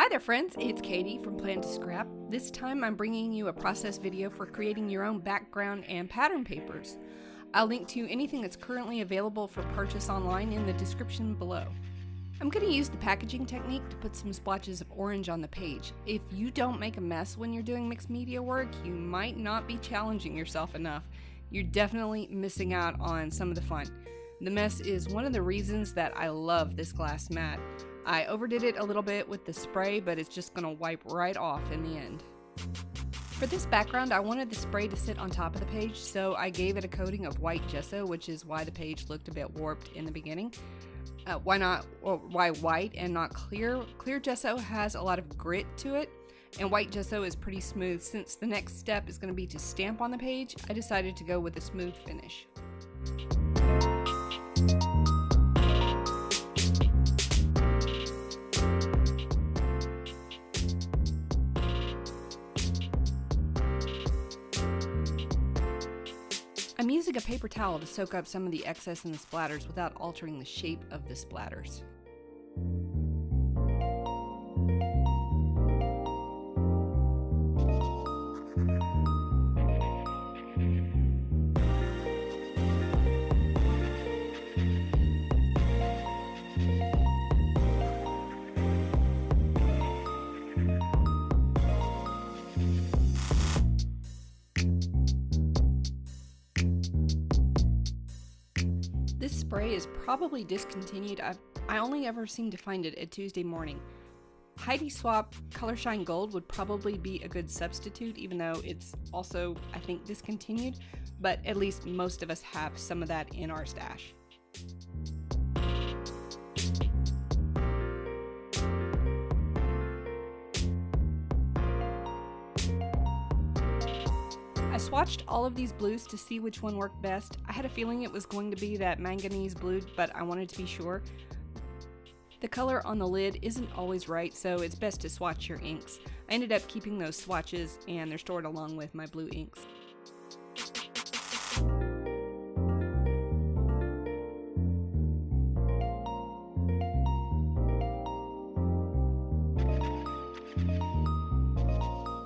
Hi there friends, it's Katie from Plan to Scrap. This time I'm bringing you a process video for creating your own background and pattern papers. I'll link to anything that's currently available for purchase online in the description below. I'm going to use the packaging technique to put some splotches of orange on the page. If you don't make a mess when you're doing mixed media work, you might not be challenging yourself enough. You're definitely missing out on some of the fun. The mess is one of the reasons that I love this glass mat. I overdid it a little bit with the spray, but it's just going to wipe right off in the end. For this background, I wanted the spray to sit on top of the page, so I gave it a coating of white gesso, which is why the page looked a bit warped in the beginning. Why white and not clear? Clear gesso has a lot of grit to it, and white gesso is pretty smooth. Since the next step is going to be to stamp on the page, I decided to go with a smooth finish. I'm using a paper towel to soak up some of the excess in the splatters without altering the shape of the splatters. This spray is probably discontinued. I only ever seem to find it at Tuesday morning. Heidi Swapp Color Shine Gold would probably be a good substitute, even though it's also, I think, discontinued, but at least most of us have some of that in our stash. I swatched all of these blues to see which one worked best. I had a feeling it was going to be that Manganese Blue, but I wanted to be sure. The color on the lid isn't always right, so it's best to swatch your inks. I ended up keeping those swatches, and they're stored along with my blue inks.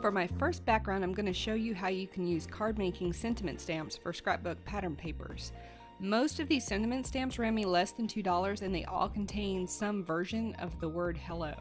For my first background, I'm going to show you how you can use card-making sentiment stamps for scrapbook pattern papers. Most of these sentiment stamps ran me less than $2, and they all contain some version of the word hello.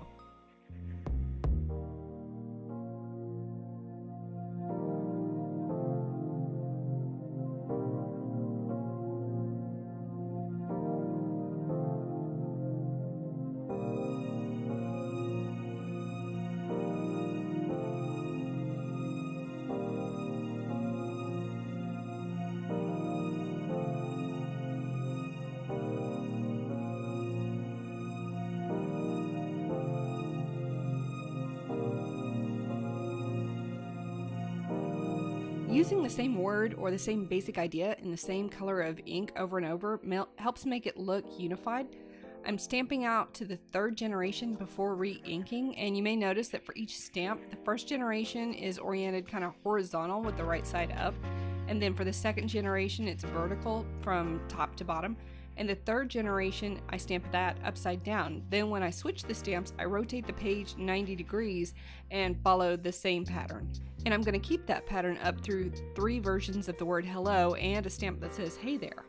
Using the same word or the same basic idea in the same color of ink over and over helps make it look unified. I'm stamping out to the third generation before re-inking, and you may notice that for each stamp, the first generation is oriented kind of horizontal with the right side up, and then for the second generation it's vertical from top to bottom, and the third generation I stamp that upside down. Then when I switch the stamps, I rotate the page 90 degrees and follow the same pattern. And I'm going to keep that pattern up through 3 versions of the word hello and a stamp that says hey there.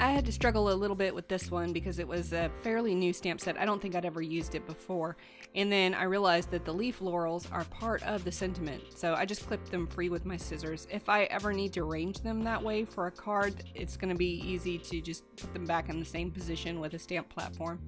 I had to struggle a little bit with this one because it was a fairly new stamp set. I don't think I'd ever used it before. And then I realized that the leaf laurels are part of the sentiment, so I just clipped them free with my scissors. If I ever need to arrange them that way for a card, it's going to be easy to just put them back in the same position with a stamp platform.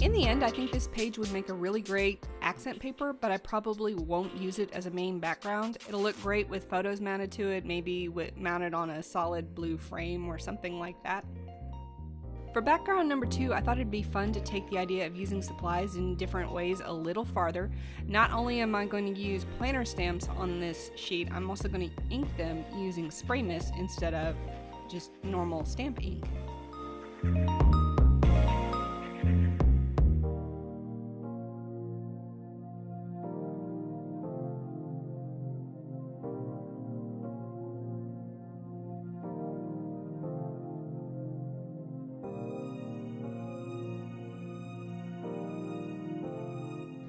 In the end, I think this page would make a really great accent paper, but I probably won't use it as a main background. It'll look great with photos mounted to it, maybe mounted on a solid blue frame or something like that. For background number 2, I thought it'd be fun to take the idea of using supplies in different ways a little farther. Not only am I going to use planner stamps on this sheet, I'm also going to ink them using spray mist instead of just normal stamp ink.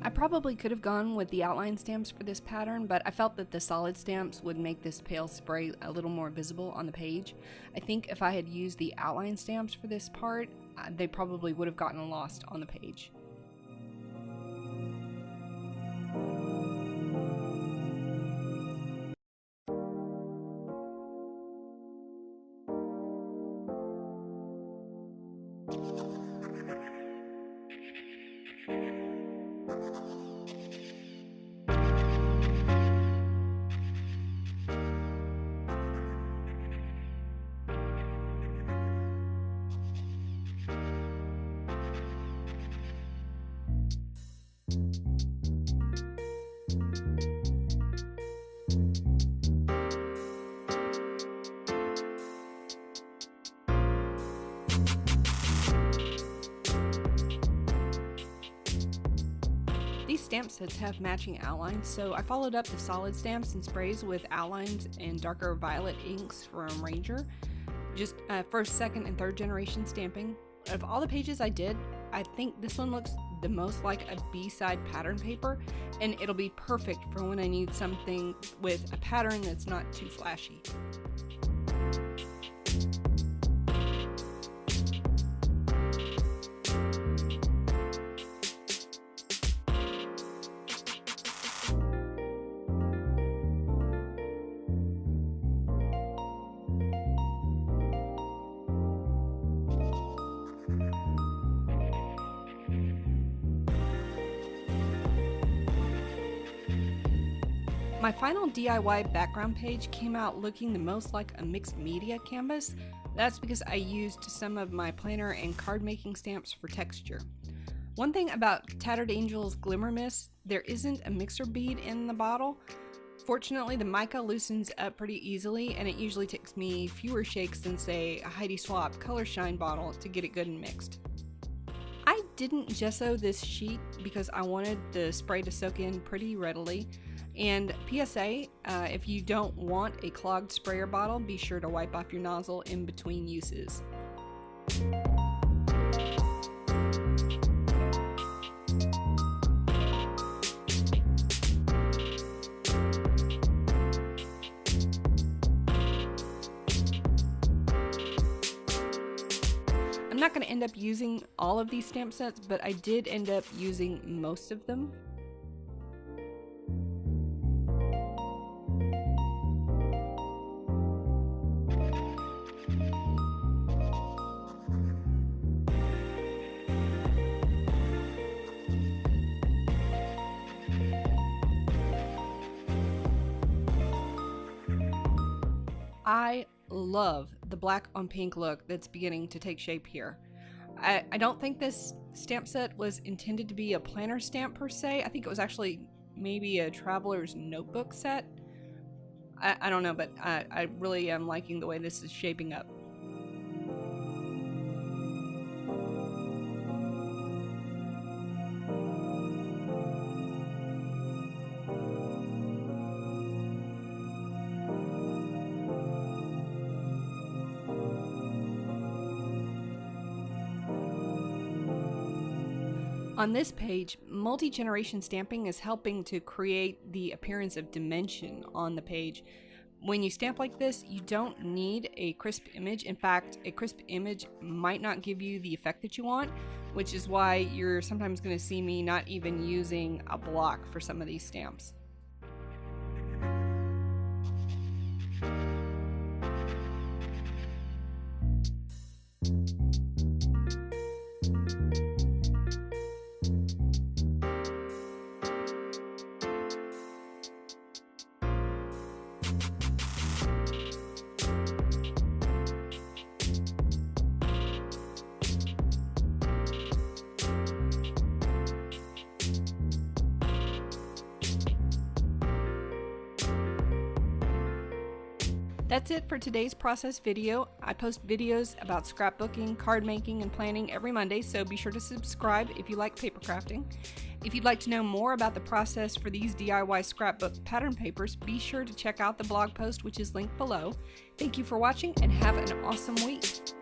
I probably could have gone with the outline stamps for this pattern, but I felt that the solid stamps would make this pale spray a little more visible on the page. I think if I had used the outline stamps for this part, they probably would have gotten lost on the page. These stamp sets have matching outlines, so I followed up the solid stamps and sprays with outlines and darker violet inks from Ranger. Just first, second, and third generation stamping. Of all the pages I did, I think this one looks the most like a B-side pattern paper, and it'll be perfect for when I need something with a pattern that's not too flashy. My final DIY background page came out looking the most like a mixed media canvas. That's because I used some of my planner and card making stamps for texture. One thing about Tattered Angel's Glimmer Mist, there isn't a mixer bead in the bottle. Fortunately, the mica loosens up pretty easily, and it usually takes me fewer shakes than, say, a Heidi Swapp Color Shine bottle to get it good and mixed. I didn't gesso this sheet because I wanted the spray to soak in pretty readily. And PSA, if you don't want a clogged sprayer bottle, be sure to wipe off your nozzle in between uses. I'm not going to end up using all of these stamp sets, but I did end up using most of them. I love the black on pink look that's beginning to take shape here. I don't think this stamp set was intended to be a planner stamp per se. I think it was actually maybe a traveler's notebook set. I don't know, but I really am liking the way this is shaping up. On this page, multi-generation stamping is helping to create the appearance of dimension on the page. When you stamp like this, you don't need a crisp image. In fact, a crisp image might not give you the effect that you want, which is why you're sometimes going to see me not even using a block for some of these stamps. That's it for today's process video. I post videos about scrapbooking, card making, and planning every Monday, so be sure to subscribe if you like paper crafting. If you'd like to know more about the process for these DIY scrapbook pattern papers, be sure to check out the blog post, which is linked below. Thank you for watching and have an awesome week.